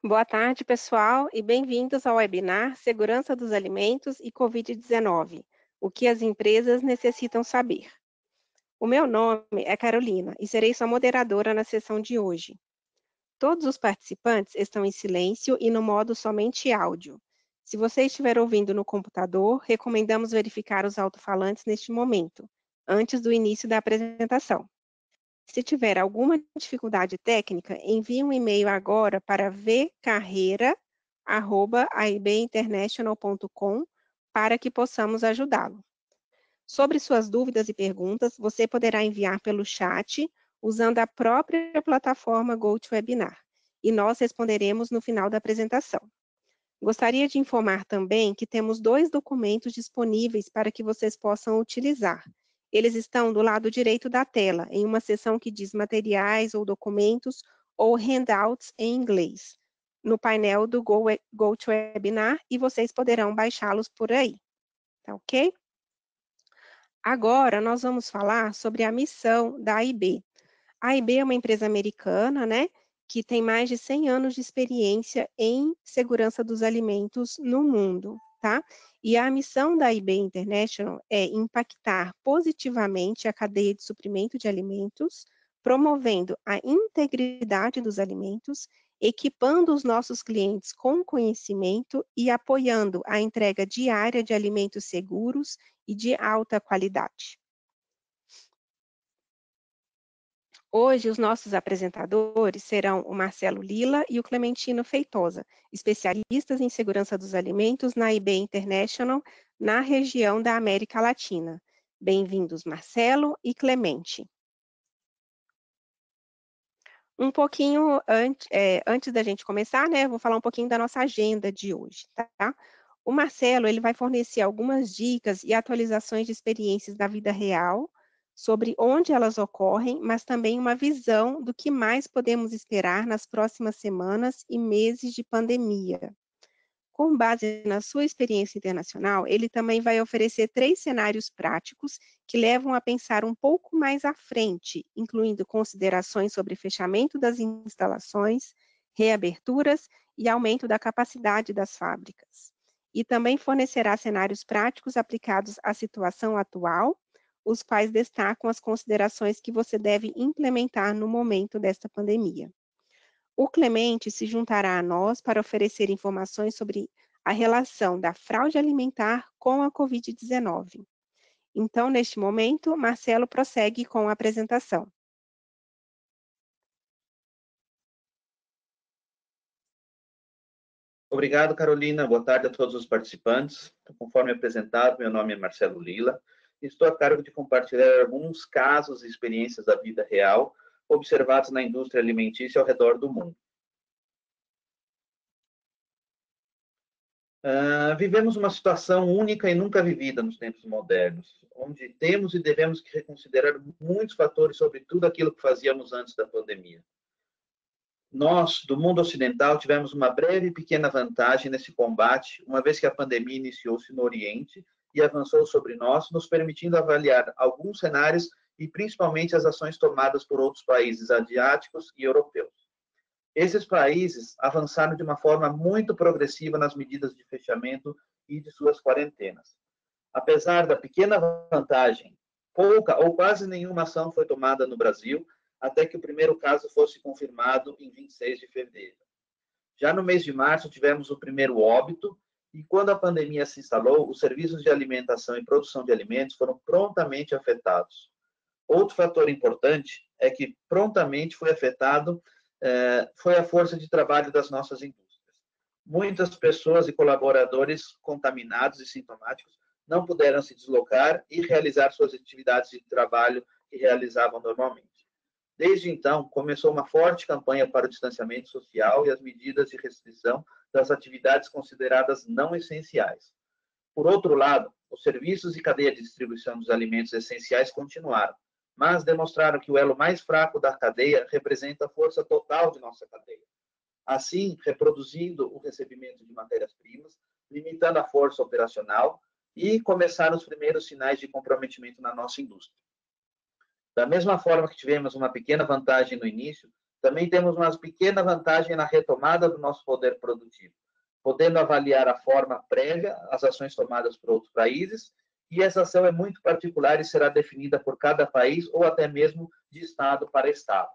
Boa tarde, pessoal, e bem-vindos ao webinar Segurança dos Alimentos e Covid-19, o que as empresas necessitam saber. O meu nome é Carolina e serei sua moderadora na sessão de hoje. Todos os participantes estão em silêncio e no modo somente áudio. Se você estiver ouvindo no computador, recomendamos verificar os alto-falantes neste momento, antes do início da apresentação. Se tiver alguma dificuldade técnica, envie um e-mail agora para vcarreira@aibinternational.com para que possamos ajudá-lo. Sobre suas dúvidas e perguntas, você poderá enviar pelo chat usando a própria plataforma GoToWebinar e nós responderemos no final da apresentação. Gostaria de informar também que temos 2 documentos disponíveis para que vocês possam utilizar. Eles estão do lado direito da tela, em uma seção que diz materiais ou documentos ou handouts em inglês, no painel do GoToWebinar, e vocês poderão baixá-los por aí, tá ok? Agora nós vamos falar sobre a missão da AIB. A AIB é uma empresa americana, né, que tem mais de 100 anos de experiência em segurança dos alimentos no mundo, tá? E a missão da AIB International é impactar positivamente a cadeia de suprimento de alimentos, promovendo a integridade dos alimentos, equipando os nossos clientes com conhecimento e apoiando a entrega diária de alimentos seguros e de alta qualidade. Hoje, os nossos apresentadores serão o Marcelo Lila e o Clementino Feitosa, especialistas em segurança dos alimentos na AIB International, na região da América Latina. Bem-vindos, Marcelo e Clemente. Um pouquinho antes da gente começar, né, vou falar um pouquinho da nossa agenda de hoje, tá? O Marcelo, ele vai fornecer algumas dicas e atualizações de experiências da vida real, sobre onde elas ocorrem, mas também uma visão do que mais podemos esperar nas próximas semanas e meses de pandemia. Com base na sua experiência internacional, ele também vai oferecer 3 cenários práticos que levam a pensar um pouco mais à frente, incluindo considerações sobre fechamento das instalações, reaberturas e aumento da capacidade das fábricas. E também fornecerá cenários práticos aplicados à situação atual, os quais destacam as considerações que você deve implementar no momento desta pandemia. O Clemente se juntará a nós para oferecer informações sobre a relação da fraude alimentar com a Covid-19. Então, neste momento, Marcelo prossegue com a apresentação. Obrigado, Carolina. Boa tarde a todos os participantes. Conforme apresentado, meu nome é Marcelo Lila e estou a cargo de compartilhar alguns casos e experiências da vida real observados na indústria alimentícia ao redor do mundo. Vivemos uma situação única e nunca vivida nos tempos modernos, onde temos e devemos que reconsiderar muitos fatores sobre tudo aquilo que fazíamos antes da pandemia. Nós, do mundo ocidental, tivemos uma breve e pequena vantagem nesse combate, uma vez que a pandemia iniciou-se no Oriente e avançou sobre nós, nos permitindo avaliar alguns cenários e principalmente as ações tomadas por outros países asiáticos e europeus. Esses países avançaram de uma forma muito progressiva nas medidas de fechamento e de suas quarentenas. Apesar da pequena vantagem, pouca ou quase nenhuma ação foi tomada no Brasil, até que o primeiro caso fosse confirmado em 26 de fevereiro. Já no mês de março, tivemos o primeiro óbito, e quando a pandemia se instalou, os serviços de alimentação e produção de alimentos foram prontamente afetados. Outro fator importante é que prontamente foi afetado foi a força de trabalho das nossas indústrias. Muitas pessoas e colaboradores contaminados e sintomáticos não puderam se deslocar e realizar suas atividades de trabalho que realizavam normalmente. Desde então, começou uma forte campanha para o distanciamento social e as medidas de restrição das atividades consideradas não essenciais. Por outro lado, os serviços e cadeia de distribuição dos alimentos essenciais continuaram, mas demonstraram que o elo mais fraco da cadeia representa a força total de nossa cadeia. Assim, reproduzindo o recebimento de matérias-primas, limitando a força operacional e começaram os primeiros sinais de comprometimento na nossa indústria. Da mesma forma que tivemos uma pequena vantagem no início, Também temos uma pequena vantagem na retomada do nosso poder produtivo, podendo avaliar a forma prévia às ações tomadas por outros países, e essa ação é muito particular e será definida por cada país ou até mesmo de estado para estado.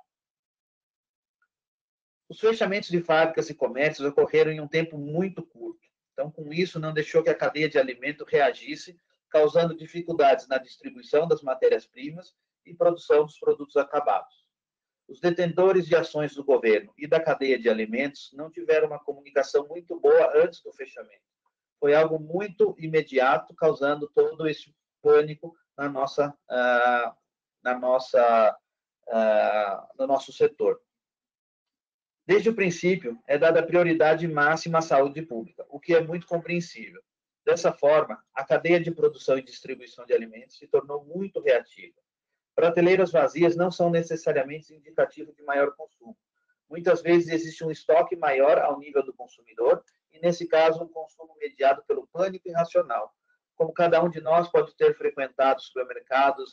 Os fechamentos de fábricas e comércios ocorreram em um tempo muito curto. Então, com isso, não deixou que a cadeia de alimento reagisse, causando dificuldades na distribuição das matérias-primas e produção dos produtos acabados. Os detentores de ações do governo e da cadeia de alimentos não tiveram uma comunicação muito boa antes do fechamento. Foi algo muito imediato, causando todo esse pânico no nosso setor. Desde o princípio, é dada prioridade máxima à saúde pública, o que é muito compreensível. Dessa forma, a cadeia de produção e distribuição de alimentos se tornou muito reativa. Prateleiras vazias não são necessariamente indicativo de maior consumo. Muitas vezes existe um estoque maior ao nível do consumidor e, nesse caso, um consumo mediado pelo pânico irracional. Como cada um de nós pode ter frequentado supermercados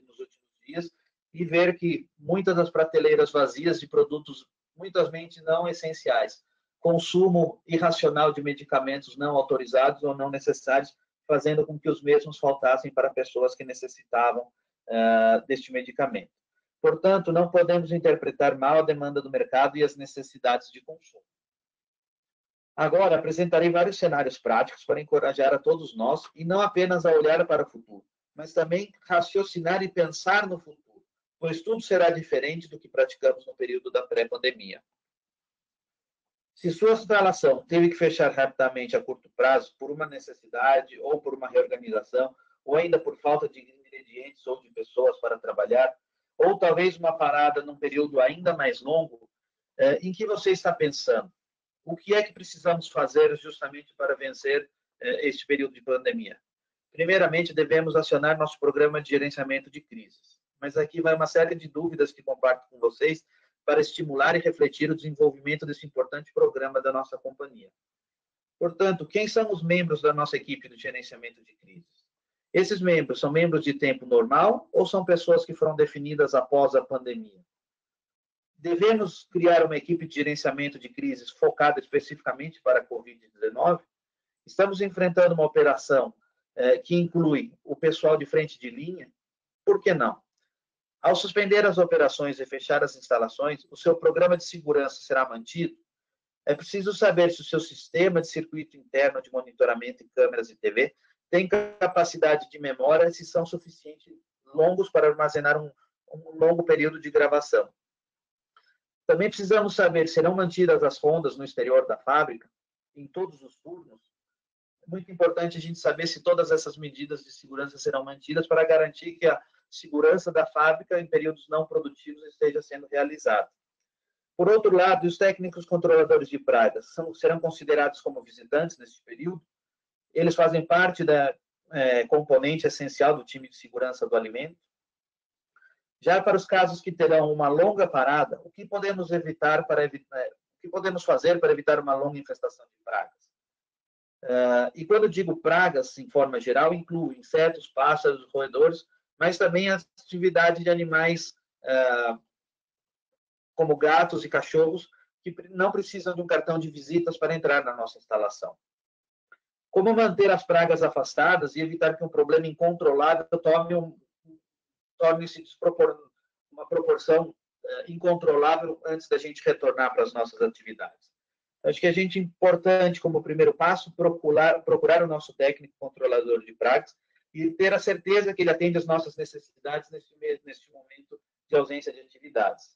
nos últimos dias e ver que muitas das prateleiras vazias de produtos muitas vezes não essenciais, consumo irracional de medicamentos não autorizados ou não necessários, fazendo com que os mesmos faltassem para pessoas que necessitavam deste medicamento. Portanto, não podemos interpretar mal a demanda do mercado e as necessidades de consumo. Agora, apresentarei vários cenários práticos para encorajar a todos nós, e não apenas a olhar para o futuro, mas também raciocinar e pensar no futuro, pois tudo será diferente do que praticamos no período da pré-pandemia. Se sua instalação teve que fechar rapidamente a curto prazo por uma necessidade ou por uma reorganização, ou ainda por falta de ingredientes ou de pessoas para trabalhar, ou talvez uma parada num período ainda mais longo, em que você está pensando? O que é que precisamos fazer justamente para vencer este período de pandemia? Primeiramente, devemos acionar nosso programa de gerenciamento de crises. Mas aqui vai uma série de dúvidas que comparto com vocês para estimular e refletir o desenvolvimento desse importante programa da nossa companhia. Portanto, quem são os membros da nossa equipe de gerenciamento de crises? Esses membros são membros de tempo normal ou são pessoas que foram definidas após a pandemia? Devemos criar uma equipe de gerenciamento de crises focada especificamente para a Covid-19? Estamos enfrentando uma operação que inclui o pessoal de frente de linha? Por que não? Ao suspender as operações e fechar as instalações, o seu programa de segurança será mantido? É preciso saber se o seu sistema de circuito interno de monitoramento em câmeras e TV tem capacidade de memória e se são suficientemente longos para armazenar um longo período de gravação. Também precisamos saber se serão mantidas as rondas no exterior da fábrica, em todos os turnos. É muito importante a gente saber se todas essas medidas de segurança serão mantidas para garantir que a segurança da fábrica em períodos não produtivos esteja sendo realizada. Por outro lado, os técnicos controladores de pragas serão considerados como visitantes neste período? Eles fazem parte da componente essencial do time de segurança do alimento? Já para os casos que terão uma longa parada, o que podemos fazer para evitar uma longa infestação de pragas? E quando digo pragas, em forma geral, inclui insetos, pássaros, roedores, mas também a atividade de animais como gatos e cachorros, que não precisam de um cartão de visitas para entrar na nossa instalação. Como manter as pragas afastadas e evitar que um problema incontrolável torne-se uma proporção incontrolável antes da gente retornar para as nossas atividades? Acho que é importante, como primeiro passo, procurar o nosso técnico controlador de pragas e ter a certeza que ele atende às nossas necessidades neste momento de ausência de atividades.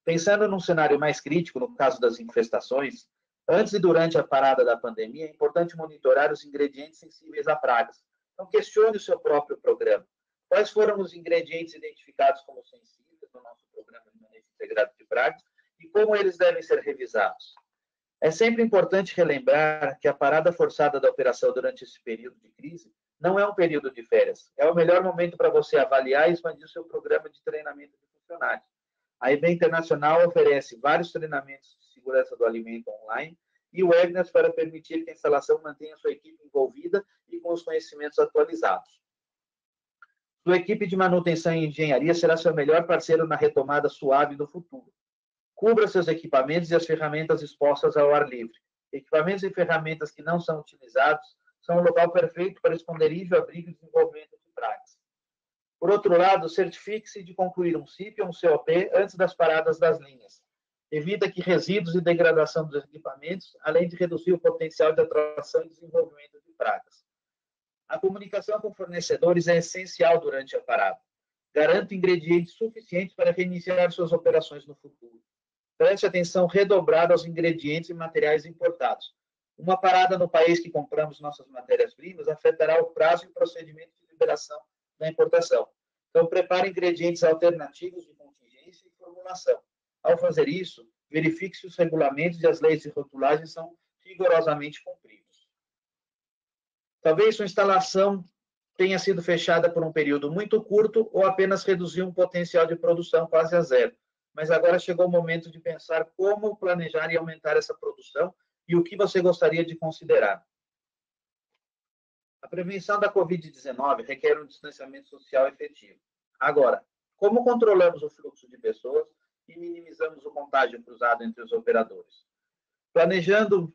Pensando num cenário mais crítico, no caso das infestações, antes e durante a parada da pandemia, é importante monitorar os ingredientes sensíveis a pragas. Então, questione o seu próprio programa. Quais foram os ingredientes identificados como sensíveis no nosso programa de manejo integrado de pragas e como eles devem ser revisados? É sempre importante relembrar que a parada forçada da operação durante esse período de crise não é um período de férias. É o melhor momento para você avaliar e expandir o seu programa de treinamento de funcionários. A IBM Internacional oferece vários treinamentos de segurança do alimento online e webinars para permitir que a instalação mantenha sua equipe envolvida e com os conhecimentos atualizados. Sua equipe de manutenção e engenharia será seu melhor parceiro na retomada suave do futuro. Cubra seus equipamentos e as ferramentas expostas ao ar livre. Equipamentos e ferramentas que não são utilizados são o local perfeito para esconderijo, abrigo e desenvolvimento de pragas. Por outro lado, certifique-se de concluir um CIP ou um COP antes das paradas das linhas. Evita que resíduos e degradação dos equipamentos, além de reduzir o potencial de atração e desenvolvimento de pragas. A comunicação com fornecedores é essencial durante a parada. Garanta ingredientes suficientes para reiniciar suas operações no futuro. Preste atenção redobrada aos ingredientes e materiais importados. Uma parada no país que compramos nossas matérias-primas afetará o prazo e o procedimento de liberação da importação. Então, prepare ingredientes alternativos de contingência e formulação. Ao fazer isso, verifique se os regulamentos e as leis de rotulagem são rigorosamente cumpridos. Talvez sua instalação tenha sido fechada por um período muito curto ou apenas reduziu um potencial de produção quase a zero. Mas agora chegou o momento de pensar como planejar e aumentar essa produção e o que você gostaria de considerar. A prevenção da Covid-19 requer um distanciamento social efetivo. Agora, como controlamos o fluxo de pessoas e minimizamos o contágio cruzado entre os operadores? Planejando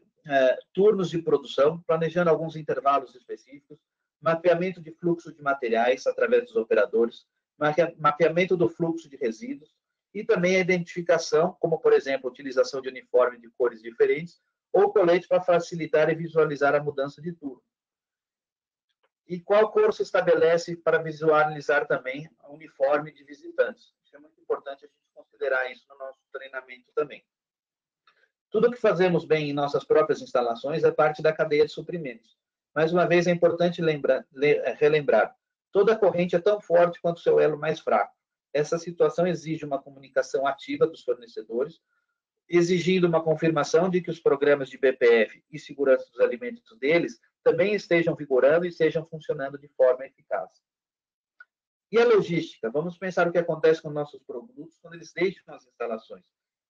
turnos de produção, planejando alguns intervalos específicos, mapeamento de fluxo de materiais através dos operadores, mapeamento do fluxo de resíduos e também a identificação, como, por exemplo, a utilização de uniforme de cores diferentes ou colete para facilitar e visualizar a mudança de turno. E qual cor se estabelece para visualizar também o uniforme de visitantes. Isso é muito importante a gente considerar isso no nosso treinamento também. Tudo que fazemos bem em nossas próprias instalações é parte da cadeia de suprimentos. Mais uma vez, é importante relembrar, toda corrente é tão forte quanto o seu elo mais fraco. Essa situação exige uma comunicação ativa dos fornecedores, exigindo uma confirmação de que os programas de BPF e segurança dos alimentos deles também estejam vigorando e estejam funcionando de forma eficaz. E a logística? Vamos pensar o que acontece com nossos produtos quando eles deixam as instalações.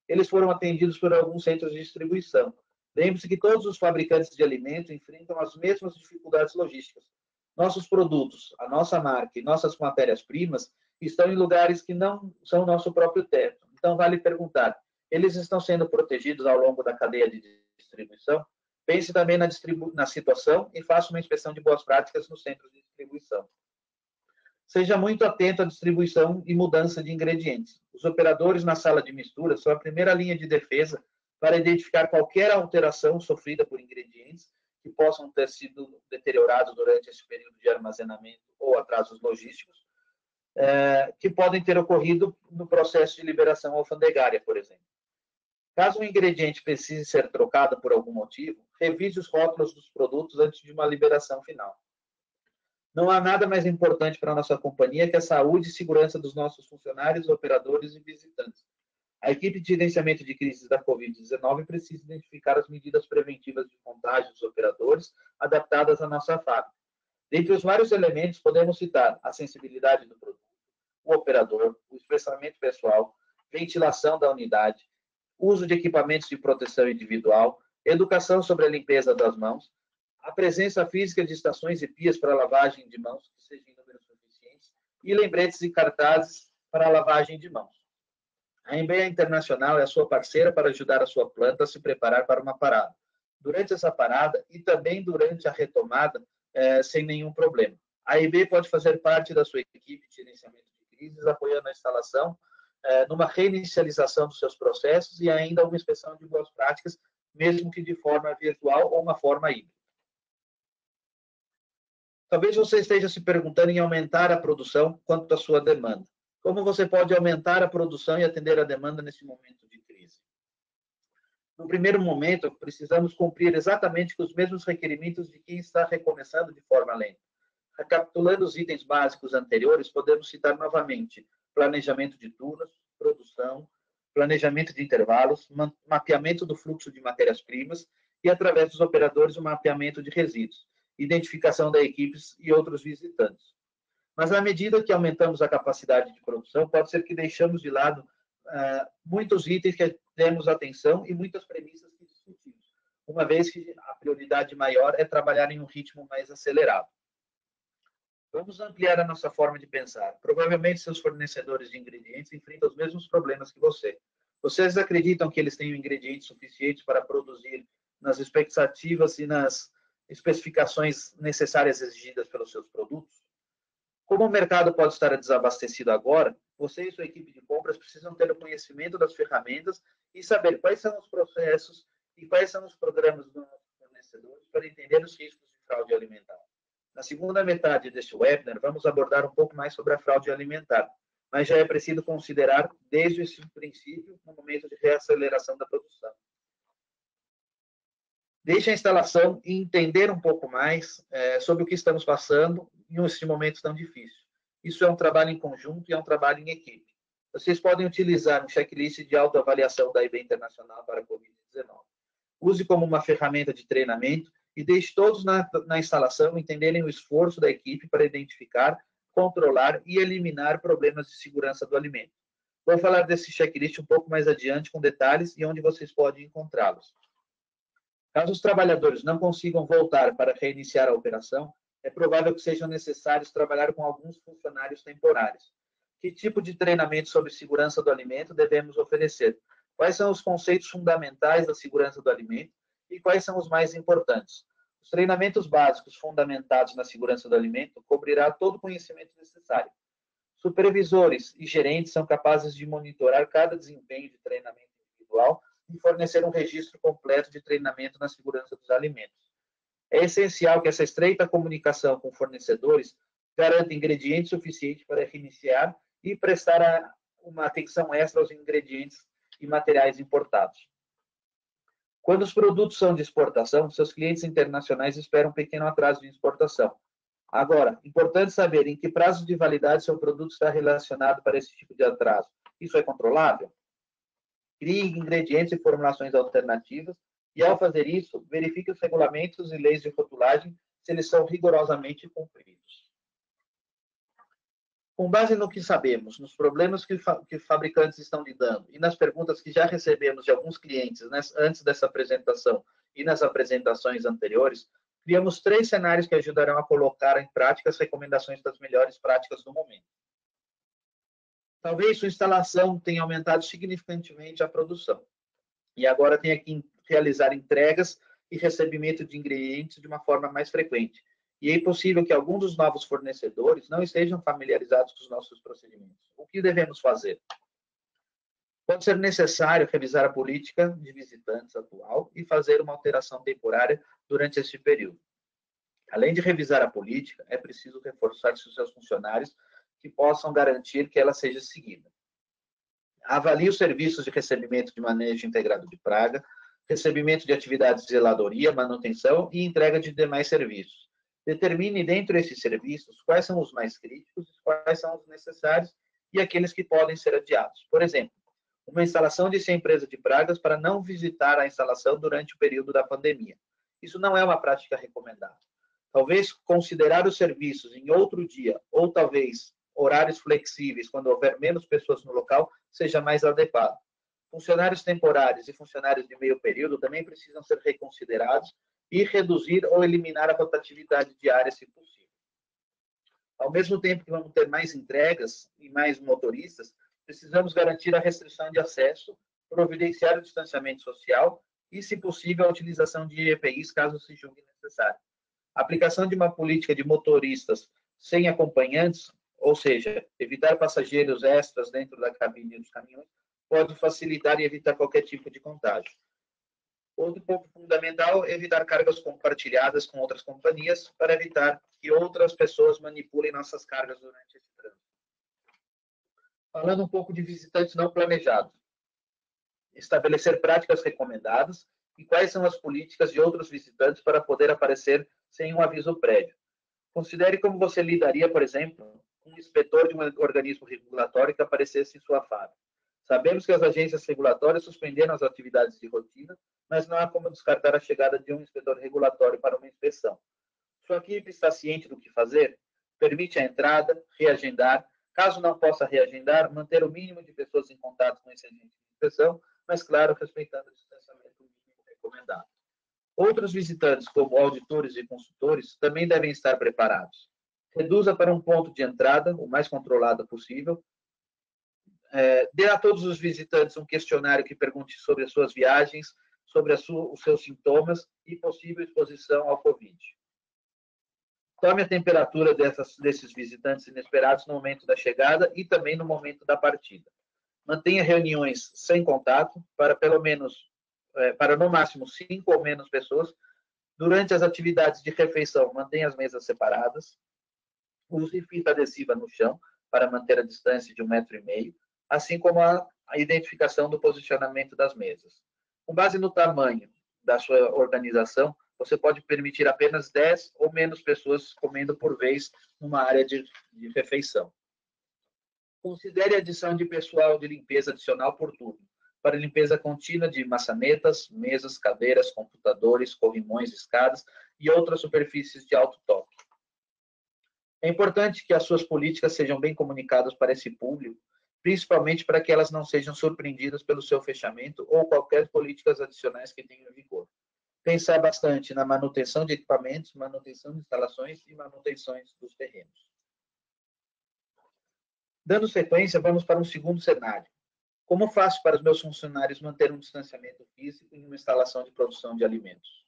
Eles foram atendidos por alguns centros de distribuição. Lembre-se que todos os fabricantes de alimentos enfrentam as mesmas dificuldades logísticas. Nossos produtos, a nossa marca e nossas matérias-primas estão em lugares que não são nosso próprio teto. Então, vale perguntar, eles estão sendo protegidos ao longo da cadeia de distribuição? Pense também na situação e faça uma inspeção de boas práticas nos centros de distribuição. Seja muito atento à distribuição e mudança de ingredientes. Os operadores na sala de mistura são a primeira linha de defesa para identificar qualquer alteração sofrida por ingredientes que possam ter sido deteriorados durante esse período de armazenamento ou atrasos logísticos, que podem ter ocorrido no processo de liberação alfandegária, por exemplo. Caso um ingrediente precise ser trocado por algum motivo, revise os rótulos dos produtos antes de uma liberação final. Não há nada mais importante para a nossa companhia que a saúde e segurança dos nossos funcionários, operadores e visitantes. A equipe de gerenciamento de crises da Covid-19 precisa identificar as medidas preventivas de contágio dos operadores adaptadas à nossa fábrica. Dentre os vários elementos, podemos citar a sensibilidade do produto, o operador, o espaçamento pessoal, ventilação da unidade, uso de equipamentos de proteção individual, educação sobre a limpeza das mãos, a presença física de estações e pias para lavagem de mãos, que sejam em números suficientes, e lembretes e cartazes para a lavagem de mãos. A Embeia Internacional é a sua parceira para ajudar a sua planta a se preparar para uma parada. Durante essa parada e também durante a retomada, sem nenhum problema. A EB pode fazer parte da sua equipe de gerenciamento de crises, apoiando a instalação, numa reinicialização dos seus processos e ainda uma inspeção de boas práticas, mesmo que de forma virtual ou uma forma híbrida. Talvez você esteja se perguntando em aumentar a produção quanto à sua demanda. Como você pode aumentar a produção e atender a demanda nesse momento de crise? No primeiro momento, precisamos cumprir exatamente com os mesmos requerimentos de quem está recomeçando de forma lenta. Recapitulando os itens básicos anteriores, podemos citar novamente planejamento de turnos, produção, planejamento de intervalos, mapeamento do fluxo de matérias-primas e, através dos operadores, o mapeamento de resíduos, identificação da equipes e outros visitantes. Mas, à medida que aumentamos a capacidade de produção, pode ser que deixamos de lado muitos itens que temos atenção e muitas premissas que discutimos, uma vez que a prioridade maior é trabalhar em um ritmo mais acelerado. Vamos ampliar a nossa forma de pensar. Provavelmente seus fornecedores de ingredientes enfrentam os mesmos problemas que você. Vocês acreditam que eles têm ingredientes suficientes para produzir nas expectativas e nas especificações necessárias exigidas pelos seus produtos? Como o mercado pode estar desabastecido agora, você e sua equipe de compras precisam ter o conhecimento das ferramentas e saber quais são os processos e quais são os programas dos fornecedores para entender os riscos de fraude alimentar. Na segunda metade deste webinar, vamos abordar um pouco mais sobre a fraude alimentar, mas já é preciso considerar desde esse princípio no momento de reaceleração da produção. Deixe a instalação e entender um pouco mais sobre o que estamos passando nesse momento tão difícil. Isso é um trabalho em conjunto e é um trabalho em equipe. Vocês podem utilizar um checklist de autoavaliação da IB Internacional para a Covid-19. Use como uma ferramenta de treinamento e deixe todos na instalação entenderem o esforço da equipe para identificar, controlar e eliminar problemas de segurança do alimento. Vou falar desse checklist um pouco mais adiante com detalhes e onde vocês podem encontrá-los. Caso os trabalhadores não consigam voltar para reiniciar a operação, é provável que sejam necessários trabalhar com alguns funcionários temporários. Que tipo de treinamento sobre segurança do alimento devemos oferecer? Quais são os conceitos fundamentais da segurança do alimento e quais são os mais importantes? Os treinamentos básicos fundamentados na segurança do alimento cobrirá todo o conhecimento necessário. Supervisores e gerentes são capazes de monitorar cada desempenho de treinamento individual e fornecer um registro completo de treinamento na segurança dos alimentos. É essencial que essa estreita comunicação com fornecedores garanta ingredientes suficientes para reiniciar e prestar uma atenção extra aos ingredientes e materiais importados. Quando os produtos são de exportação, seus clientes internacionais esperam um pequeno atraso de exportação. Agora, importante saber em que prazo de validade seu produto está relacionado para esse tipo de atraso. Isso é controlável? Crie ingredientes e formulações alternativas e, ao fazer isso, verifique os regulamentos e leis de rotulagem se eles são rigorosamente cumpridos. Com base no que sabemos, nos problemas que fabricantes estão lidando e nas perguntas que já recebemos de alguns clientes antes dessa apresentação e nas apresentações anteriores, criamos 3 cenários que ajudarão a colocar em prática as recomendações das melhores práticas do momento. Talvez sua instalação tenha aumentado significativamente a produção e agora tenha que realizar entregas e recebimento de ingredientes de uma forma mais frequente. E é possível que alguns dos novos fornecedores não estejam familiarizados com os nossos procedimentos. O que devemos fazer? Pode ser necessário revisar a política de visitantes atual e fazer uma alteração temporária durante esse período. Além de revisar a política, é preciso reforçar seus funcionários que possam garantir que ela seja seguida. Avalie os serviços de recebimento de manejo integrado de praga, recebimento de atividades de zeladoria, manutenção e entrega de demais serviços. Determine dentro desses serviços quais são os mais críticos, quais são os necessários e aqueles que podem ser adiados. Por exemplo, uma instalação de 100 empresa de pragas para não visitar a instalação durante o período da pandemia. Isso não é uma prática recomendada. Talvez considerar os serviços em outro dia, ou talvez horários flexíveis, quando houver menos pessoas no local, seja mais adequado. Funcionários temporários e funcionários de meio período também precisam ser reconsiderados e reduzir ou eliminar a rotatividade diária, se possível. Ao mesmo tempo que vamos ter mais entregas e mais motoristas, precisamos garantir a restrição de acesso, providenciar o distanciamento social e, se possível, a utilização de EPIs, caso se julgue necessário. A aplicação de uma política de motoristas sem acompanhantes, ou seja, evitar passageiros extras dentro da cabine dos caminhões, pode facilitar e evitar qualquer tipo de contágio. Outro ponto fundamental é evitar cargas compartilhadas com outras companhias para evitar que outras pessoas manipulem nossas cargas durante esse trânsito. Falando um pouco de visitantes não planejados. Estabelecer práticas recomendadas e quais são as políticas de outros visitantes para poder aparecer sem um aviso prévio. Considere como você lidaria, por exemplo, com um inspetor de um organismo regulatório que aparecesse em sua fábrica. Sabemos que as agências regulatórias suspenderam as atividades de rotina, mas não há como descartar a chegada de um inspetor regulatório para uma inspeção. Sua equipe está ciente do que fazer? Permite a entrada, reagendar. Caso não possa reagendar, manter o mínimo de pessoas em contato com esse agente de inspeção, mas, claro, respeitando o distanciamento mínimo recomendado. Outros visitantes, como auditores e consultores, também devem estar preparados. Reduza para um ponto de entrada, o mais controlado possível, Dê a todos os visitantes um questionário que pergunte sobre as suas viagens, sobre os seus sintomas e possível exposição ao Covid. Tome a temperatura desses visitantes inesperados no momento da chegada e também no momento da partida. Mantenha reuniões sem contato para no máximo 5 ou menos pessoas. Durante as atividades de refeição, mantenha as mesas separadas. Use fita adesiva no chão para manter a distância de 1,5 m, assim como a identificação do posicionamento das mesas. Com base no tamanho da sua organização, você pode permitir apenas 10 ou menos pessoas comendo por vez numa área de refeição. Considere a adição de pessoal de limpeza adicional por turno, para limpeza contínua de maçanetas, mesas, cadeiras, computadores, corrimões, escadas e outras superfícies de alto toque. É importante que as suas políticas sejam bem comunicadas para esse público, principalmente para que elas não sejam surpreendidas pelo seu fechamento ou qualquer políticas adicionais que tenham em vigor. Pensar bastante na manutenção de equipamentos, manutenção de instalações e manutenções dos terrenos. Dando sequência, vamos para um segundo cenário. Como faço para os meus funcionários manter um distanciamento físico em uma instalação de produção de alimentos?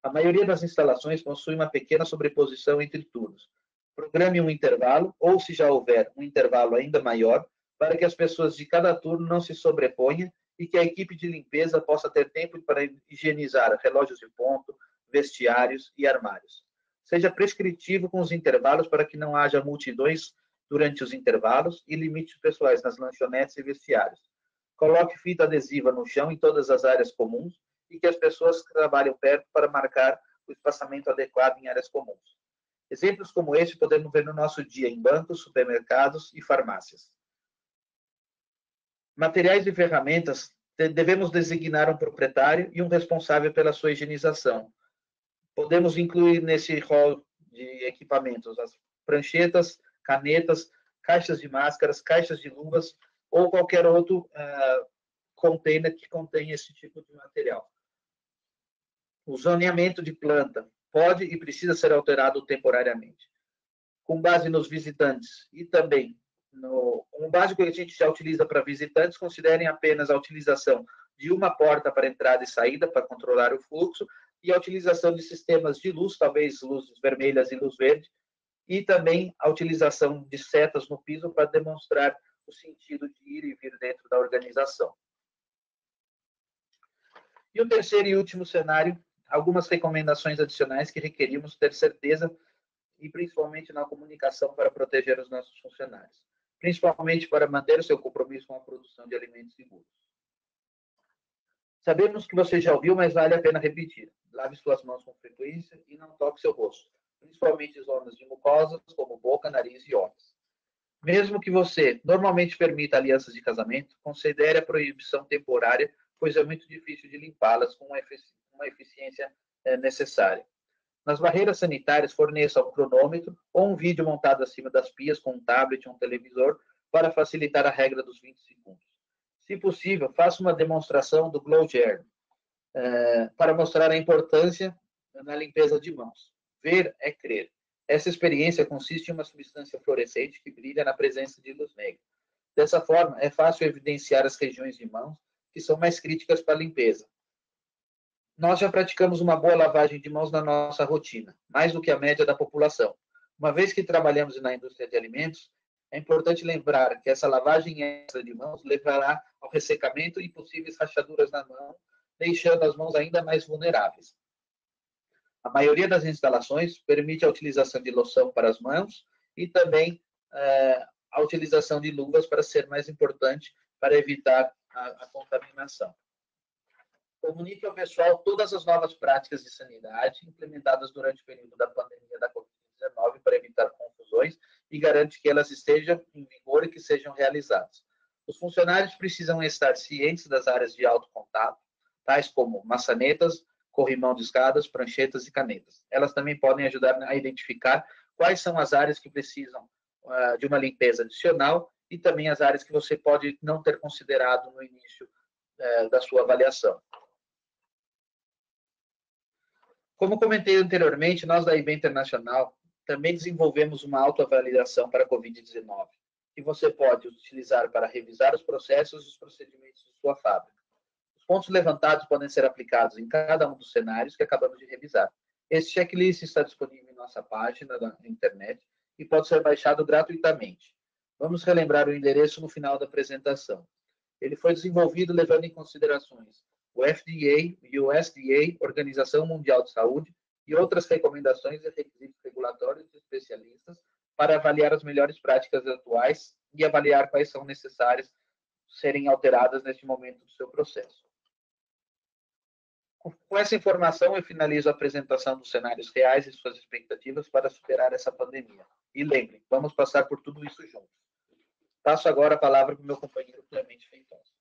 A maioria das instalações possui uma pequena sobreposição entre turnos. Programe um intervalo, ou se já houver um intervalo ainda maior, para que as pessoas de cada turno não se sobreponham e que a equipe de limpeza possa ter tempo para higienizar relógios de ponto, vestiários e armários. Seja prescritivo com os intervalos para que não haja multidões durante os intervalos e limites pessoais nas lanchonetes e vestiários. Coloque fita adesiva no chão em todas as áreas comuns e que as pessoas trabalhem perto para marcar o espaçamento adequado em áreas comuns. Exemplos como esse podemos ver no nosso dia em bancos, supermercados e farmácias. Materiais e ferramentas, devemos designar um proprietário e um responsável pela sua higienização. Podemos incluir nesse rol de equipamentos as pranchetas, canetas, caixas de máscaras, caixas de luvas ou qualquer outro container que contenha esse tipo de material. O zoneamento de planta pode e precisa ser alterado temporariamente. Com base nos visitantes e também o básico que a gente já utiliza para visitantes, considerem apenas a utilização de uma porta para entrada e saída para controlar o fluxo e a utilização de sistemas de luz, talvez luzes vermelhas e luz verde, e também a utilização de setas no piso para demonstrar o sentido de ir e vir dentro da organização. E o terceiro e último cenário, algumas recomendações adicionais que requerimos ter certeza e principalmente na comunicação para proteger os nossos funcionários, principalmente para manter o seu compromisso com a produção de alimentos seguros. Sabemos que você já ouviu, mas vale a pena repetir. Lave suas mãos com frequência e não toque seu rosto, principalmente zonas de mucosas, como boca, nariz e olhos. Mesmo que você normalmente permita alianças de casamento, considere a proibição temporária, pois é muito difícil de limpá-las com uma eficiência necessária. Nas barreiras sanitárias, forneça um cronômetro ou um vídeo montado acima das pias com um tablet ou um televisor para facilitar a regra dos 20 segundos. Se possível, faça uma demonstração do Glow Gel para mostrar a importância na limpeza de mãos. Ver é crer. Essa experiência consiste em uma substância fluorescente que brilha na presença de luz negra. Dessa forma, é fácil evidenciar as regiões de mãos que são mais críticas para a limpeza. Nós já praticamos uma boa lavagem de mãos na nossa rotina, mais do que a média da população. Uma vez que trabalhamos na indústria de alimentos, é importante lembrar que essa lavagem extra de mãos levará ao ressecamento e possíveis rachaduras na mão, deixando as mãos ainda mais vulneráveis. A maioria das instalações permite a utilização de loção para as mãos e também a utilização de luvas para ser mais importante para evitar a contaminação. Comunique ao pessoal todas as novas práticas de sanidade implementadas durante o período da pandemia da Covid-19 para evitar confusões e garante que elas estejam em vigor e que sejam realizadas. Os funcionários precisam estar cientes das áreas de alto contato, tais como maçanetas, corrimão de escadas, pranchetas e canetas. Elas também podem ajudar a identificar quais são as áreas que precisam de uma limpeza adicional e também as áreas que você pode não ter considerado no início da sua avaliação. Como comentei anteriormente, nós da IB Internacional também desenvolvemos uma autoavaliação para a Covid-19. que você pode utilizar para revisar os processos e os procedimentos de sua fábrica. Os pontos levantados podem ser aplicados em cada um dos cenários que acabamos de revisar. Esse checklist está disponível em nossa página na internet e pode ser baixado gratuitamente. Vamos relembrar o endereço no final da apresentação. Ele foi desenvolvido levando em considerações o FDA e o USDA, Organização Mundial de Saúde, e outras recomendações e requisitos regulatórios de especialistas para avaliar as melhores práticas atuais e avaliar quais são necessárias serem alteradas neste momento do seu processo. Com essa informação, eu finalizo a apresentação dos cenários reais e suas expectativas para superar essa pandemia. E lembrem, vamos passar por tudo isso juntos. Passo agora a palavra para o meu companheiro Clemente Feitosa.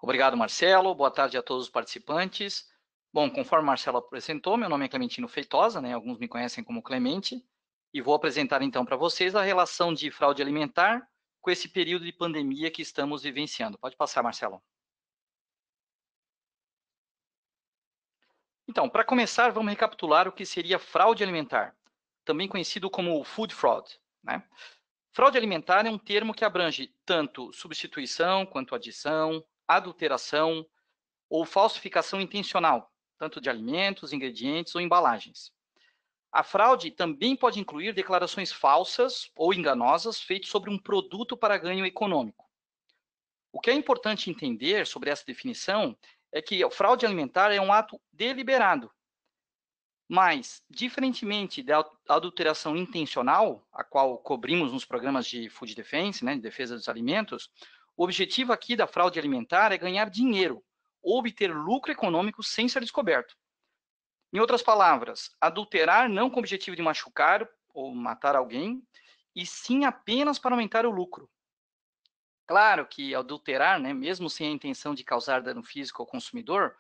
Obrigado, Marcelo. Boa tarde a todos os participantes. Bom, conforme o Marcelo apresentou, meu nome é Clementino Feitosa, né? Alguns me conhecem como Clemente, e vou apresentar então para vocês a relação de fraude alimentar com esse período de pandemia que estamos vivenciando. Pode passar, Marcelo. Então, para começar, vamos recapitular o que seria fraude alimentar, também conhecido como food fraud, né? Fraude alimentar é um termo que abrange tanto substituição quanto adição, adulteração ou falsificação intencional, tanto de alimentos, ingredientes ou embalagens. A fraude também pode incluir declarações falsas ou enganosas feitas sobre um produto para ganho econômico. O que é importante entender sobre essa definição é que a fraude alimentar é um ato deliberado, mas, diferentemente da adulteração intencional, a qual cobrimos nos programas de Food Defense, né, de defesa dos alimentos, o objetivo aqui da fraude alimentar é ganhar dinheiro ou obter lucro econômico sem ser descoberto. Em outras palavras, adulterar não com o objetivo de machucar ou matar alguém, e sim apenas para aumentar o lucro. Claro que adulterar, né, mesmo sem a intenção de causar dano físico ao consumidor,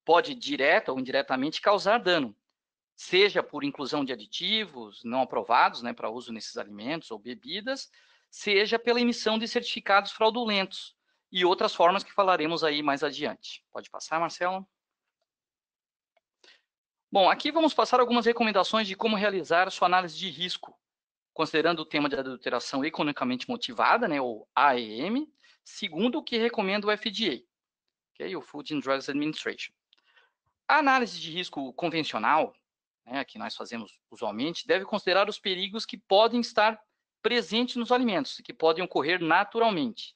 pode direta ou indiretamente causar dano, seja por inclusão de aditivos não aprovados, né, para uso nesses alimentos ou bebidas, seja pela emissão de certificados fraudulentos e outras formas que falaremos aí mais adiante. Pode passar, Marcelo? Bom, aqui vamos passar algumas recomendações de como realizar sua análise de risco, considerando o tema de adulteração economicamente motivada, né, ou AEM, segundo o que recomenda o FDA, okay, o Food and Drugs Administration. A análise de risco convencional, né, que nós fazemos usualmente, deve considerar os perigos que podem estar presentes nos alimentos, que podem ocorrer naturalmente.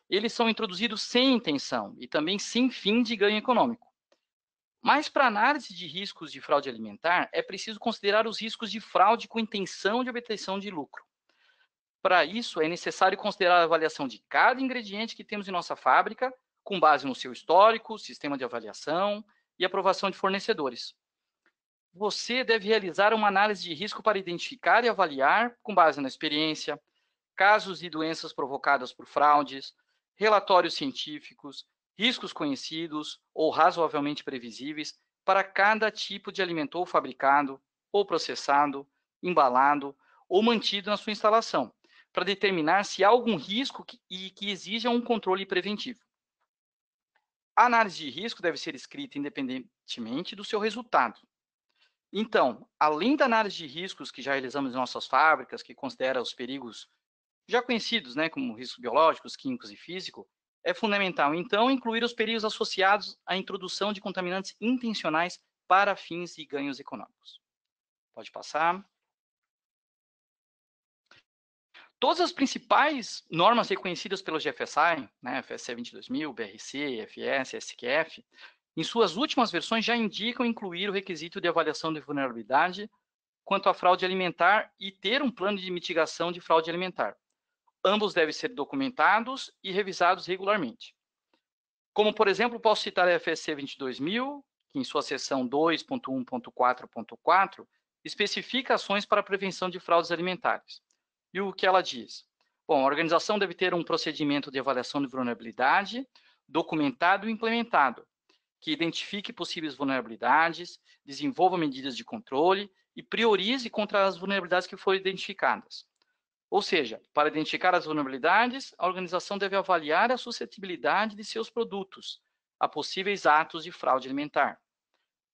Eles são introduzidos sem intenção e também sem fim de ganho econômico. Mas para análise de riscos de fraude alimentar, é preciso considerar os riscos de fraude com intenção de obtenção de lucro. Para isso, é necessário considerar a avaliação de cada ingrediente que temos em nossa fábrica, com base no seu histórico, sistema de avaliação e aprovação de fornecedores. Você deve realizar uma análise de risco para identificar e avaliar, com base na experiência, casos de doenças provocadas por fraudes, relatórios científicos, riscos conhecidos ou razoavelmente previsíveis para cada tipo de alimento ou fabricado, ou processado, embalado ou mantido na sua instalação, para determinar se há algum risco que exija um controle preventivo. A análise de risco deve ser escrita independentemente do seu resultado. Então, além da análise de riscos que já realizamos em nossas fábricas, que considera os perigos já conhecidos, né, como riscos biológicos, químicos e físicos, é fundamental, então, incluir os perigos associados à introdução de contaminantes intencionais para fins de ganhos econômicos. Pode passar. Todas as principais normas reconhecidas pelo GFSI, né, FSC 22000, BRC, FS, SQF, em suas últimas versões já indicam incluir o requisito de avaliação de vulnerabilidade quanto à fraude alimentar e ter um plano de mitigação de fraude alimentar. Ambos devem ser documentados e revisados regularmente. Como, por exemplo, posso citar a FSC 22000, que em sua seção 2.1.4.4 especifica ações para a prevenção de fraudes alimentares. E o que ela diz? Bom, a organização deve ter um procedimento de avaliação de vulnerabilidade documentado e implementado, que identifique possíveis vulnerabilidades, desenvolva medidas de controle e priorize contra as vulnerabilidades que foram identificadas. Ou seja, para identificar as vulnerabilidades, a organização deve avaliar a suscetibilidade de seus produtos a possíveis atos de fraude alimentar.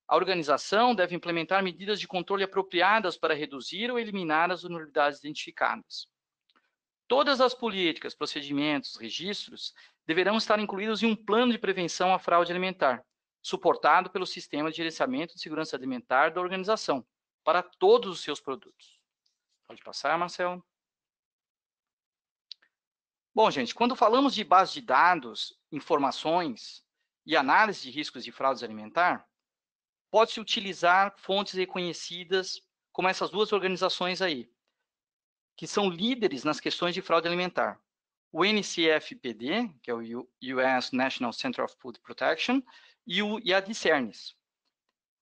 A organização deve implementar medidas de controle apropriadas para reduzir ou eliminar as vulnerabilidades identificadas. Todas as políticas, procedimentos, registros deverão estar incluídos em um plano de prevenção à fraude alimentar, suportado pelo Sistema de Gerenciamento de Segurança Alimentar da organização, para todos os seus produtos. Pode passar, Marcelo. Bom, gente, quando falamos de base de dados, informações e análise de riscos de fraude alimentar, pode-se utilizar fontes reconhecidas como essas duas organizações aí, que são líderes nas questões de fraude alimentar. O NCFPD, que é o US National Center of Food Protection, e a Discernes.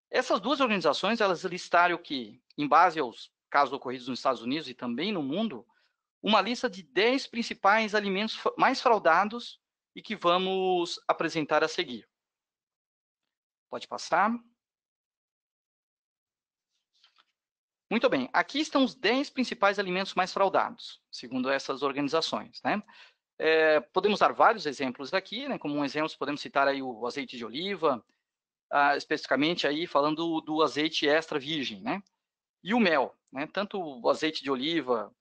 Essas duas organizações, elas listaram que, em base aos casos ocorridos nos Estados Unidos e também no mundo, uma lista de 10 principais alimentos mais fraudados e que vamos apresentar a seguir. Pode passar. Muito bem, aqui estão os 10 principais alimentos mais fraudados, segundo essas organizações, né? Podemos dar vários exemplos aqui, né? Como um exemplo, podemos citar aí o azeite de oliva, especificamente aí falando do azeite extra virgem, né? E o mel, né? Tanto o azeite de oliva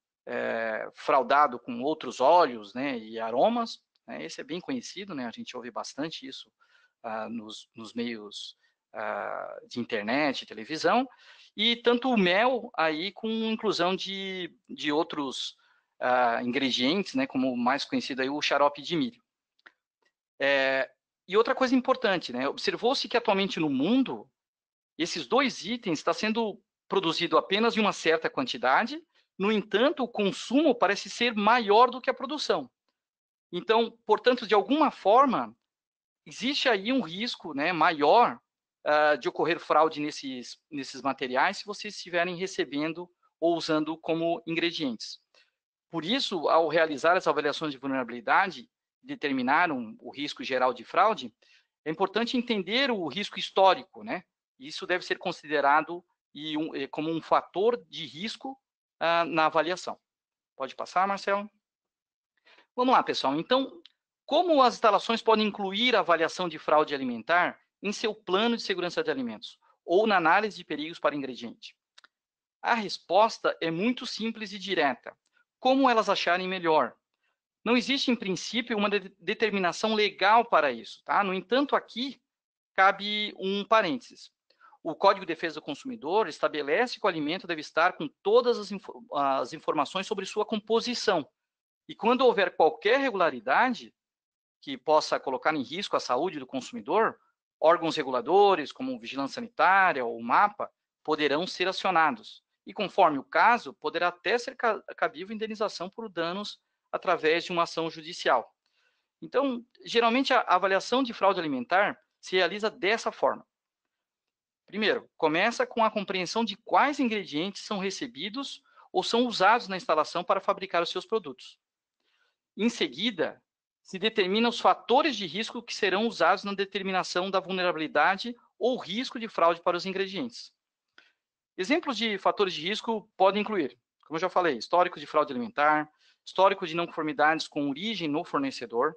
fraudado com outros óleos, né? E aromas, né? Esse é bem conhecido, né? A gente ouve bastante isso nos meios de internet e televisão. E tanto o mel aí com inclusão de outros ingredientes, né, como o mais conhecido aí o xarope de milho. E outra coisa importante, né, observou-se que atualmente no mundo, esses dois itens estão sendo produzido apenas em uma certa quantidade, no entanto, o consumo parece ser maior do que a produção. Então, portanto, de alguma forma, existe aí um risco, né, maior de ocorrer fraude nesses materiais se vocês estiverem recebendo ou usando como ingredientes. Por isso, ao realizar as avaliações de vulnerabilidade, determinar o risco geral de fraude, é importante entender o risco histórico, né? Isso deve ser considerado como um fator de risco na avaliação. Pode passar, Marcelo? Vamos lá, pessoal. Então, como as instalações podem incluir a avaliação de fraude alimentar em seu plano de segurança de alimentos ou na análise de perigos para ingrediente? A resposta é muito simples e direta. Como elas acharem melhor? Não existe, em princípio, uma determinação legal para isso, tá? No entanto, aqui cabe um parênteses. O Código de Defesa do Consumidor estabelece que o alimento deve estar com todas as informações sobre sua composição. E quando houver qualquer irregularidade que possa colocar em risco a saúde do consumidor, órgãos reguladores, como Vigilância Sanitária ou MAPA, poderão ser acionados. E, conforme o caso, poderá até ser cabível indenização por danos através de uma ação judicial. Então, geralmente, a avaliação de fraude alimentar se realiza dessa forma. Primeiro, começa com a compreensão de quais ingredientes são recebidos ou são usados na instalação para fabricar os seus produtos. Em seguida, se determina os fatores de risco que serão usados na determinação da vulnerabilidade ou risco de fraude para os ingredientes. Exemplos de fatores de risco podem incluir, como eu já falei, histórico de fraude alimentar, histórico de não conformidades com origem no fornecedor,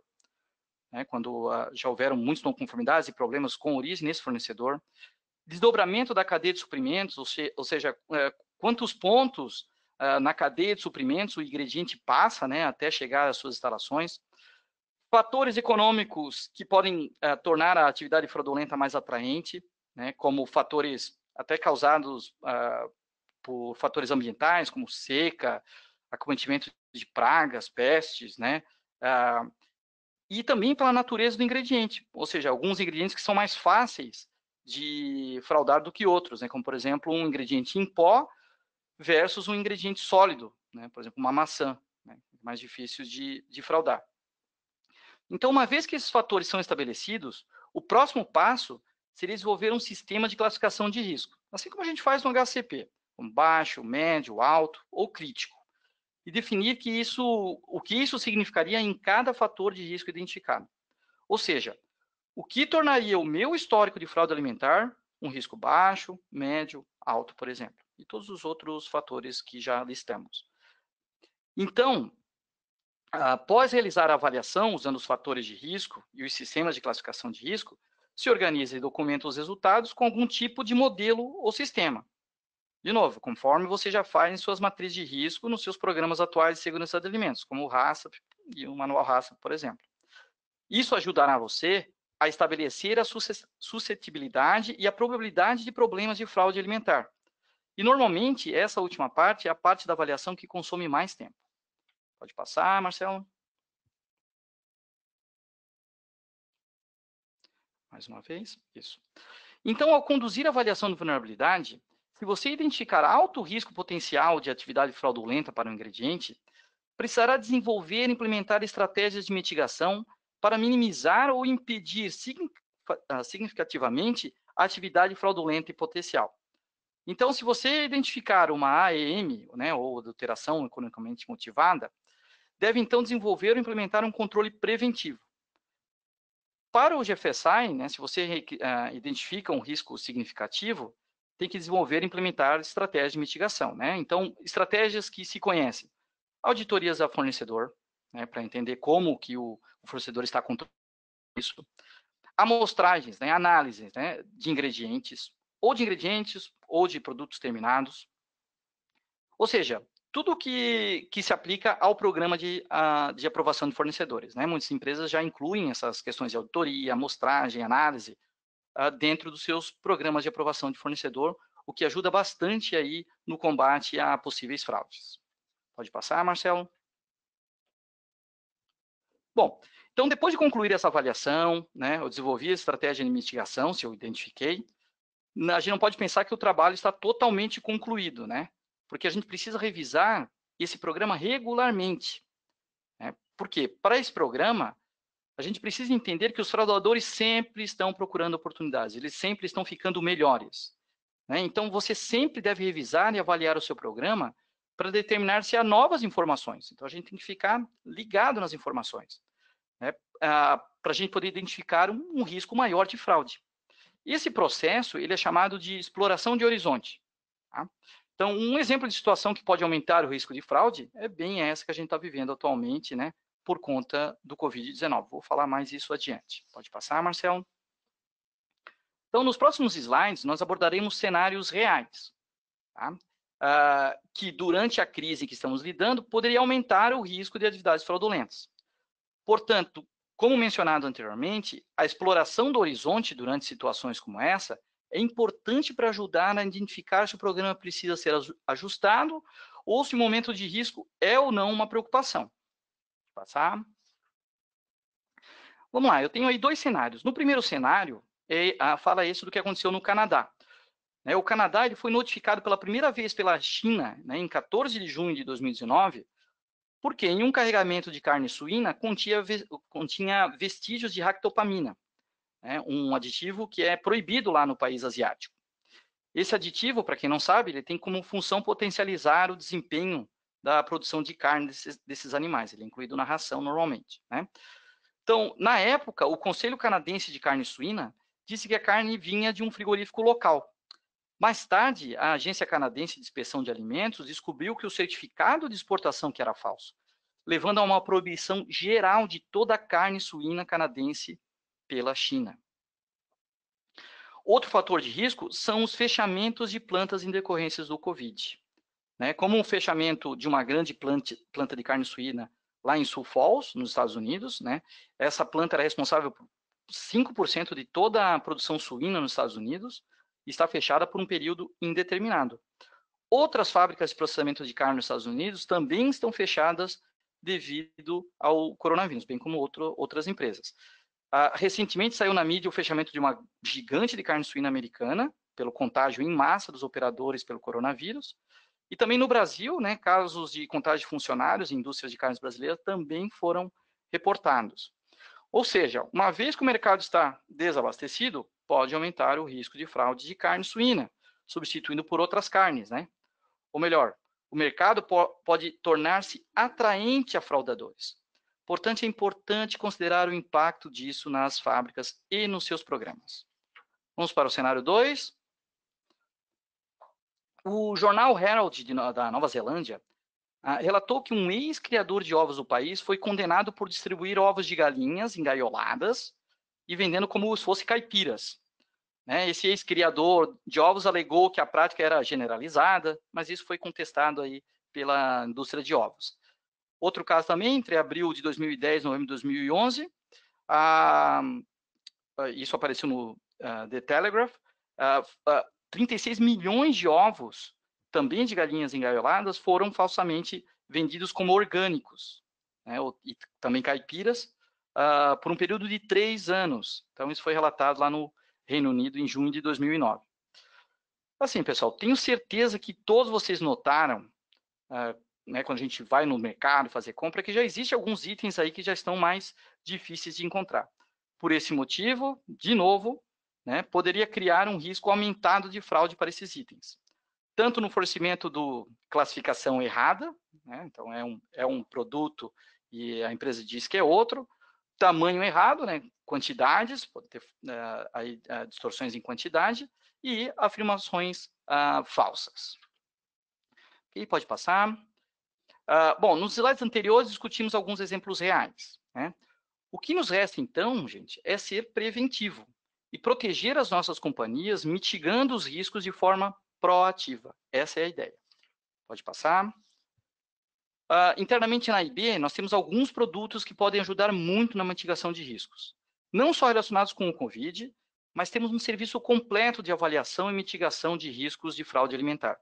né, quando já houveram muitas não conformidades e problemas com origem nesse fornecedor, desdobramento da cadeia de suprimentos, ou seja, quantos pontos na cadeia de suprimentos o ingrediente passa, né, até chegar às suas instalações, fatores econômicos que podem tornar a atividade fraudulenta mais atraente, né, como fatores até causados por fatores ambientais, como seca, acometimento de pragas, pestes, né, e também pela natureza do ingrediente, ou seja, alguns ingredientes que são mais fáceis de fraudar do que outros, né, como, por exemplo, um ingrediente em pó versus um ingrediente sólido, né, por exemplo, uma maçã, né, mais difícil de fraudar. Então, uma vez que esses fatores são estabelecidos, o próximo passo seria desenvolver um sistema de classificação de risco, assim como a gente faz no HACCP, como baixo, médio, alto ou crítico, e definir o que isso significaria em cada fator de risco identificado. Ou seja, o que tornaria o meu histórico de fraude alimentar um risco baixo, médio, alto, por exemplo, e todos os outros fatores que já listamos. Então, após realizar a avaliação usando os fatores de risco e os sistemas de classificação de risco, se organiza e documenta os resultados com algum tipo de modelo ou sistema. De novo, conforme você já faz em suas matrizes de risco nos seus programas atuais de segurança de alimentos, como o HACCP e o Manual HACCP, por exemplo. Isso ajudará você a estabelecer a suscetibilidade e a probabilidade de problemas de fraude alimentar. E, normalmente, essa última parte é a parte da avaliação que consome mais tempo. Pode passar, Marcelo. Mais uma vez, isso. Então, ao conduzir a avaliação de vulnerabilidade, se você identificar alto risco potencial de atividade fraudulenta para o ingrediente, precisará desenvolver e implementar estratégias de mitigação para minimizar ou impedir significativamente a atividade fraudulenta e potencial. Então, se você identificar uma AEM, né, ou adulteração economicamente motivada, deve então desenvolver ou implementar um controle preventivo. Para o GFSI, né, se você identifica um risco significativo, tem que desenvolver e implementar estratégias de mitigação, né? Então, estratégias que se conhecem. Auditorias a fornecedor, né, para entender como que o fornecedor está controlando isso. Amostragens, né, análises, né, de ingredientes ou de produtos terminados. Ou seja, tudo que se aplica ao programa de aprovação de fornecedores, né? Muitas empresas já incluem essas questões de auditoria, amostragem, análise, dentro dos seus programas de aprovação de fornecedor, o que ajuda bastante aí no combate a possíveis fraudes. Pode passar, Marcelo? Bom, então depois de concluir essa avaliação, né, eu desenvolvi a estratégia de mitigação, se eu identifiquei, a gente não pode pensar que o trabalho está totalmente concluído, né? Porque a gente precisa revisar esse programa regularmente. Né? Por quê? Para esse programa, a gente precisa entender que os fraudadores sempre estão procurando oportunidades, eles sempre estão ficando melhores. Né? Então, você sempre deve revisar e avaliar o seu programa para determinar se há novas informações. Então, a gente tem que ficar ligado nas informações, né? Para a gente poder identificar um risco maior de fraude. Esse processo ele é chamado de exploração de horizonte. Tá? Então, um exemplo de situação que pode aumentar o risco de fraude é bem essa que a gente está vivendo atualmente, né, por conta do Covid-19. Vou falar mais isso adiante. Pode passar, Marcelo? Então, nos próximos slides, nós abordaremos cenários reais, tá? Que durante a crise que estamos lidando, poderia aumentar o risco de atividades fraudulentas. Portanto, como mencionado anteriormente, a exploração do horizonte durante situações como essa é importante para ajudar a identificar se o programa precisa ser ajustado ou se o momento de risco é ou não uma preocupação. Vou passar. Vamos lá, eu tenho aí dois cenários. No primeiro cenário, fala isso do que aconteceu no Canadá. O Canadá ele foi notificado pela primeira vez pela China, né, em 14 de junho de 2019, porque em um carregamento de carne suína continha vestígios de ractopamina, né, um aditivo que é proibido lá no país asiático. Esse aditivo, para quem não sabe, ele tem como função potencializar o desempenho da produção de carne desses animais. Ele é incluído na ração normalmente, né? Então, na época, o Conselho Canadense de Carne Suína disse que a carne vinha de um frigorífico local. Mais tarde, a Agência Canadense de Inspeção de Alimentos descobriu que o certificado de exportação que era falso, levando a uma proibição geral de toda a carne suína canadense pela China. Outro fator de risco são os fechamentos de plantas em decorrência do Covid. Né? Como o fechamento de uma grande planta de carne suína lá em Sioux Falls, nos Estados Unidos, né? Essa planta era responsável por 5% de toda a produção suína nos Estados Unidos, está fechada por um período indeterminado. Outras fábricas de processamento de carne nos Estados Unidos também estão fechadas devido ao coronavírus, bem como outras empresas. Recentemente saiu na mídia o fechamento de uma gigante de carne suína americana, pelo contágio em massa dos operadores pelo coronavírus. E também no Brasil, né, casos de contágio de funcionários em indústrias de carnes brasileiras também foram reportados. Ou seja, uma vez que o mercado está desabastecido, pode aumentar o risco de fraude de carne suína, substituindo por outras carnes, né? Ou melhor, o mercado pode tornar-se atraente a fraudadores. Portanto, é importante considerar o impacto disso nas fábricas e nos seus programas. Vamos para o cenário 2. O jornal Herald da Nova Zelândia relatou que um ex-criador de ovos do país foi condenado por distribuir ovos de galinhas engaioladas e vendendo como se fossem caipiras. né? Esse ex-criador de ovos alegou que a prática era generalizada, mas isso foi contestado aí pela indústria de ovos. Outro caso também, entre abril de 2010 e novembro de 2011, isso apareceu no The Telegraph, 36 milhões de ovos, também de galinhas engaioladas, foram falsamente vendidos como orgânicos, né, e também caipiras, por um período de 3 anos. Então, isso foi relatado lá no Reino Unido em junho de 2009. Assim, pessoal, tenho certeza que todos vocês notaram, né, quando a gente vai no mercado fazer compra, que já existem alguns itens aí que já estão mais difíceis de encontrar. Por esse motivo, de novo, né, poderia criar um risco aumentado de fraude para esses itens. Tanto no fornecimento do classificação errada, né, então é um produto e a empresa diz que é outro, tamanho errado, né, quantidades, pode ter aí, distorções em quantidade, e afirmações falsas. Ok, pode passar. Bom, nos slides anteriores discutimos alguns exemplos reais, né? O que nos resta, então, gente, é ser preventivo e proteger as nossas companhias, mitigando os riscos de forma proativa. Essa é a ideia. Pode passar. Internamente na IB, nós temos alguns produtos que podem ajudar muito na mitigação de riscos. Não só relacionados com o COVID, mas temos um serviço completo de avaliação e mitigação de riscos de fraude alimentar.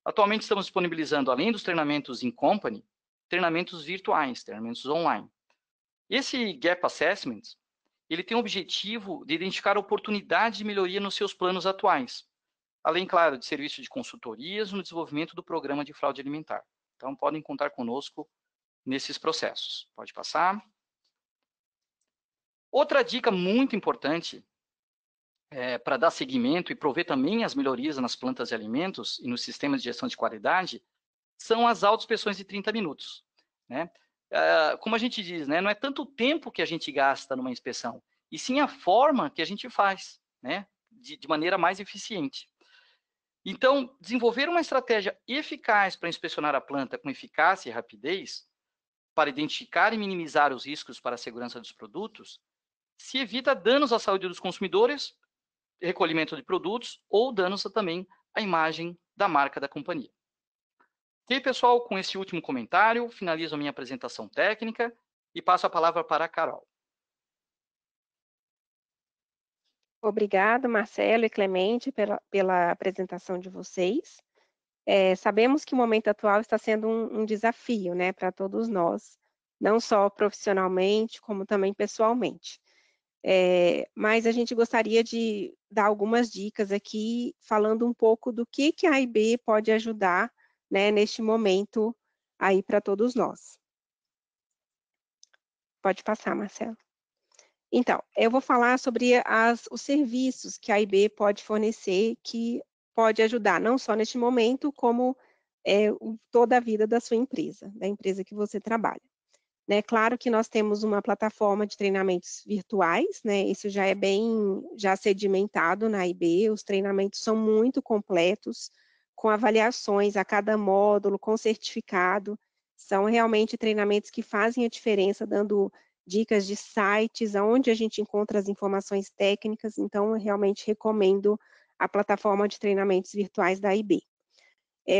Atualmente estamos disponibilizando, além dos treinamentos in company, treinamentos virtuais, treinamentos online. Esse Gap Assessment, ele tem o objetivo de identificar oportunidades de melhoria nos seus planos atuais, além, claro, de serviço de consultorias no desenvolvimento do programa de fraude alimentar. Então, podem contar conosco nesses processos. Pode passar. Outra dica muito importante para dar seguimento e prover também as melhorias nas plantas de alimentos e nos sistemas de gestão de qualidade são as autoinspeções de 30 minutos, né? Como a gente diz, né, não é tanto o tempo que a gente gasta numa inspeção, e sim a forma que a gente faz, né, de maneira mais eficiente. Então, desenvolver uma estratégia eficaz para inspecionar a planta com eficácia e rapidez, para identificar e minimizar os riscos para a segurança dos produtos, se evita danos à saúde dos consumidores, recolhimento de produtos ou danos também à imagem da marca da companhia. Ok, pessoal, com esse último comentário, finalizo a minha apresentação técnica e passo a palavra para a Carol. Obrigada, Marcelo e Clemente, pela apresentação de vocês. Sabemos que o momento atual está sendo um desafio, né, para todos nós, não só profissionalmente, como também pessoalmente. Mas a gente gostaria de dar algumas dicas aqui, falando um pouco do que a AIB pode ajudar, né, neste momento aí para todos nós. Pode passar, Marcelo. Então, eu vou falar sobre os serviços que a AIB pode fornecer, que pode ajudar, não só neste momento, como toda a vida da sua empresa, da empresa que você trabalha. Né, claro que nós temos uma plataforma de treinamentos virtuais, né, isso já é já sedimentado na AIB, os treinamentos são muito completos, com avaliações a cada módulo, com certificado, são realmente treinamentos que fazem a diferença, dando dicas de sites, onde a gente encontra as informações técnicas, então eu realmente recomendo a plataforma de treinamentos virtuais da AIB.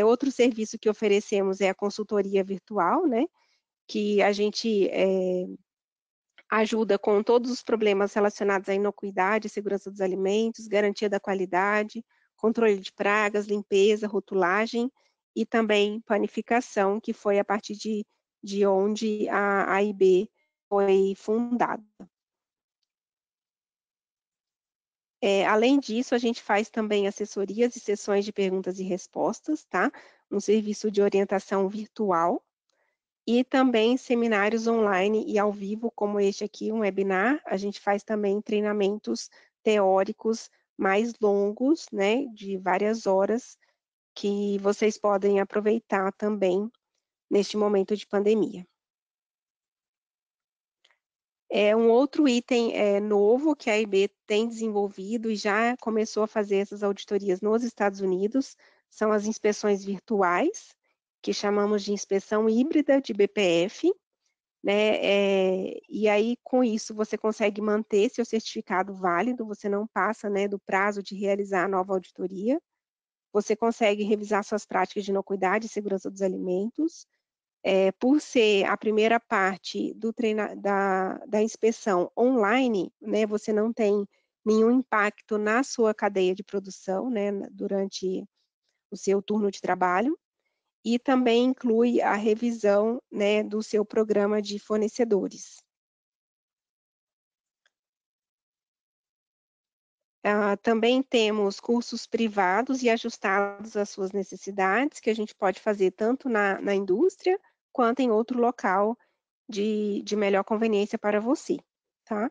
Outro serviço que oferecemos é a consultoria virtual, né, que a gente ajuda com todos os problemas relacionados à inocuidade, segurança dos alimentos, garantia da qualidade, controle de pragas, limpeza, rotulagem e também panificação, que foi a partir de onde a AIB foi fundada. Além disso, a gente faz também assessorias e sessões de perguntas e respostas, tá? Um serviço de orientação virtual, e também seminários online e ao vivo, como este aqui, um webinar. A gente faz também treinamentos teóricos mais longos, né, de várias horas, que vocês podem aproveitar também neste momento de pandemia. Um outro item novo que a AIB tem desenvolvido e já começou a fazer essas auditorias nos Estados Unidos, são as inspeções virtuais, que chamamos de inspeção híbrida de BPF, né? E aí, com isso, você consegue manter seu certificado válido, você não passa, né, do prazo de realizar a nova auditoria, você consegue revisar suas práticas de inocuidade e segurança dos alimentos. Por ser a primeira parte da inspeção online, né, você não tem nenhum impacto na sua cadeia de produção, né, durante o seu turno de trabalho, e também inclui a revisão, né, do seu programa de fornecedores. Também temos cursos privados e ajustados às suas necessidades, que a gente pode fazer tanto na indústria, quanto em outro local de melhor conveniência para você, tá?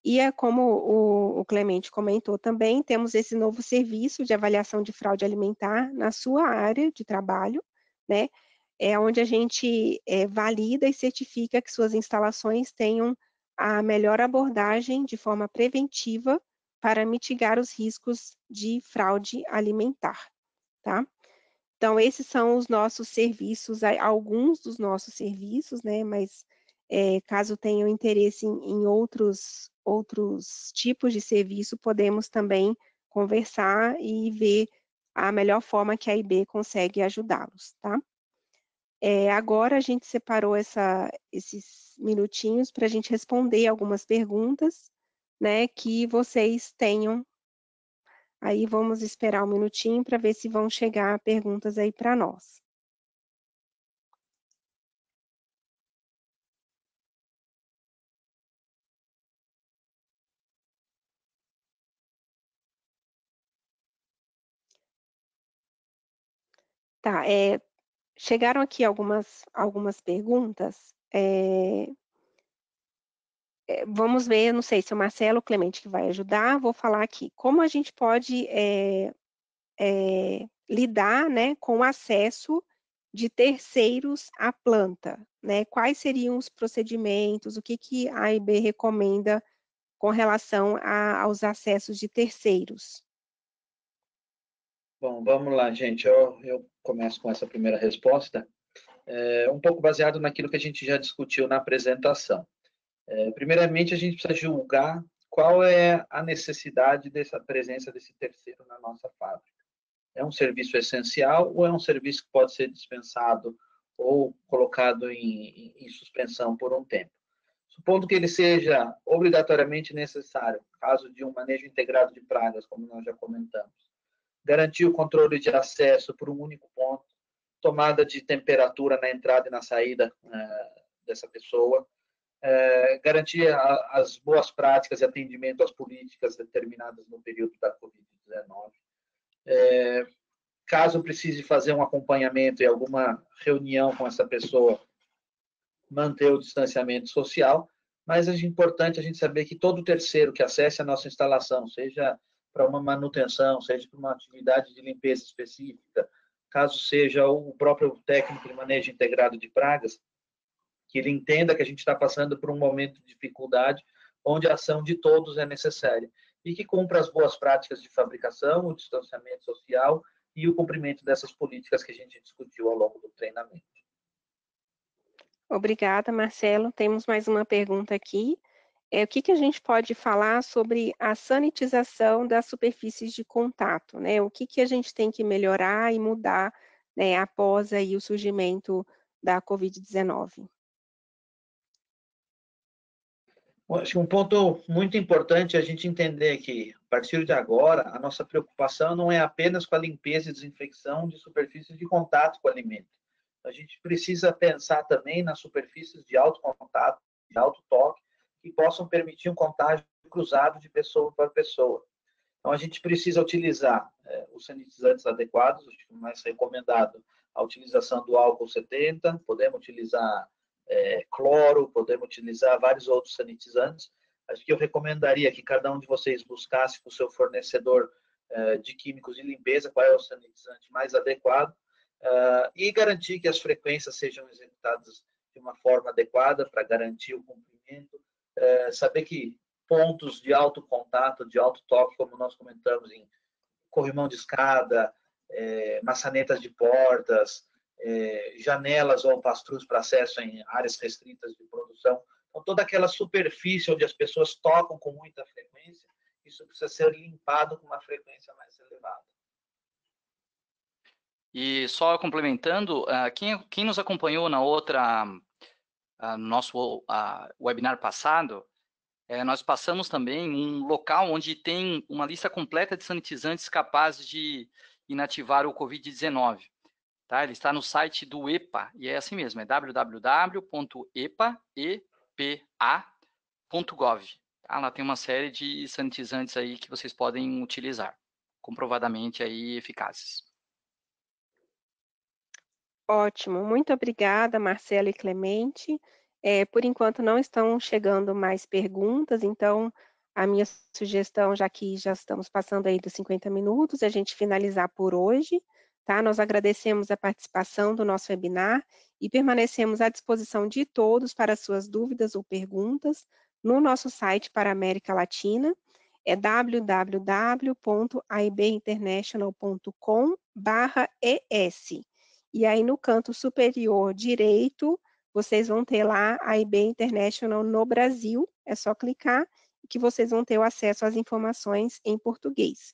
E como o Clemente comentou também, temos esse novo serviço de avaliação de fraude alimentar na sua área de trabalho, né? É onde a gente valida e certifica que suas instalações tenham a melhor abordagem de forma preventiva para mitigar os riscos de fraude alimentar, tá? Então, esses são os nossos serviços, alguns dos nossos serviços, né? Mas caso tenham interesse em outros tipos de serviço, podemos também conversar e ver a melhor forma que a IB consegue ajudá-los, tá? Agora a gente separou esses minutinhos para a gente responder algumas perguntas, né, que vocês tenham. Aí vamos esperar um minutinho para ver se vão chegar perguntas aí para nós. Tá, chegaram aqui algumas perguntas. Vamos ver, não sei se é o Marcelo ou o Clemente que vai ajudar, vou falar aqui. Como a gente pode lidar, né, com o acesso de terceiros à planta, né? Quais seriam os procedimentos, o que a AIB recomenda com relação aos acessos de terceiros? Bom, vamos lá, gente. Eu começo com essa primeira resposta, um pouco baseado naquilo que a gente já discutiu na apresentação. Primeiramente, a gente precisa julgar qual é a necessidade dessa presença desse terceiro na nossa fábrica. É um serviço essencial ou é um serviço que pode ser dispensado ou colocado em suspensão por um tempo? Supondo que ele seja obrigatoriamente necessário, caso de um manejo integrado de pragas, como nós já comentamos, garantir o controle de acesso por um único ponto, tomada de temperatura na entrada e na saída dessa pessoa, garantir as boas práticas e atendimento às políticas determinadas no período da Covid-19. Caso precise fazer um acompanhamento e alguma reunião com essa pessoa, manter o distanciamento social, mas é importante a gente saber que todo terceiro que acesse a nossa instalação, seja para uma manutenção, seja para uma atividade de limpeza específica, caso seja o próprio técnico de manejo integrado de pragas, que ele entenda que a gente está passando por um momento de dificuldade, onde a ação de todos é necessária, e que cumpra as boas práticas de fabricação, o distanciamento social e o cumprimento dessas políticas que a gente discutiu ao longo do treinamento. Obrigada, Marcelo. Temos mais uma pergunta aqui. O que a gente pode falar sobre a sanitização das superfícies de contato, né? O que a gente tem que melhorar e mudar, né, após aí o surgimento da Covid-19? Acho que um ponto muito importante é a gente entender que, a partir de agora, a nossa preocupação não é apenas com a limpeza e desinfecção de superfícies de contato com o alimento. A gente precisa pensar também nas superfícies de alto contato, de alto toque, que possam permitir um contágio cruzado de pessoa para pessoa. Então, a gente precisa utilizar os sanitizantes adequados, acho que o mais recomendado a utilização do álcool 70, podemos utilizar cloro, podemos utilizar vários outros sanitizantes. Acho que eu recomendaria que cada um de vocês buscasse com o seu fornecedor de químicos de limpeza qual é o sanitizante mais adequado e garantir que as frequências sejam executadas de uma forma adequada para garantir o cumprimento. Saber que pontos de alto contato, de alto toque, como nós comentamos em corrimão de escada, maçanetas de portas, janelas ou pastrus para acesso em áreas restritas de produção discussão. Então, toda aquela superfície onde as pessoas tocam com muita frequência, isso precisa ser limpado com uma frequência mais elevada. E só complementando, quem nos acompanhou na outra, nosso webinar passado, nós passamos também um local onde tem uma lista completa de sanitizantes capazes de inativar o Covid-19. Tá? Ele está no site do EPA, e é assim mesmo, é www.epa.gov. Tá? Lá tem uma série de sanitizantes aí que vocês podem utilizar, comprovadamente aí eficazes. Ótimo, muito obrigada, Marcelo e Clemente. Por enquanto não estão chegando mais perguntas, então a minha sugestão, já que já estamos passando aí dos 50 minutos, é a gente finalizar por hoje, tá? Nós agradecemos a participação do nosso webinar e permanecemos à disposição de todos para suas dúvidas ou perguntas no nosso site para a América Latina, é www.aibinternational.com/es. E aí, no canto superior direito, vocês vão ter lá a IB International no Brasil, é só clicar que vocês vão ter o acesso às informações em português.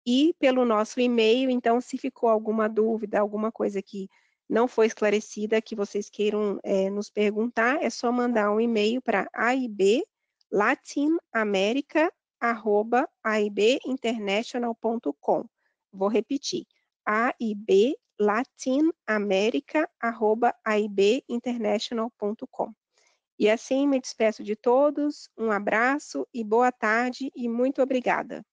E pelo nosso e-mail, então, se ficou alguma dúvida, alguma coisa que não foi esclarecida, que vocês queiram nos perguntar, é só mandar um e-mail para aiblatinamerica@aibinternational.com. Vou repetir, aiblatinamerica@aibinternational.com. E assim me despeço de todos, um abraço e boa tarde e muito obrigada.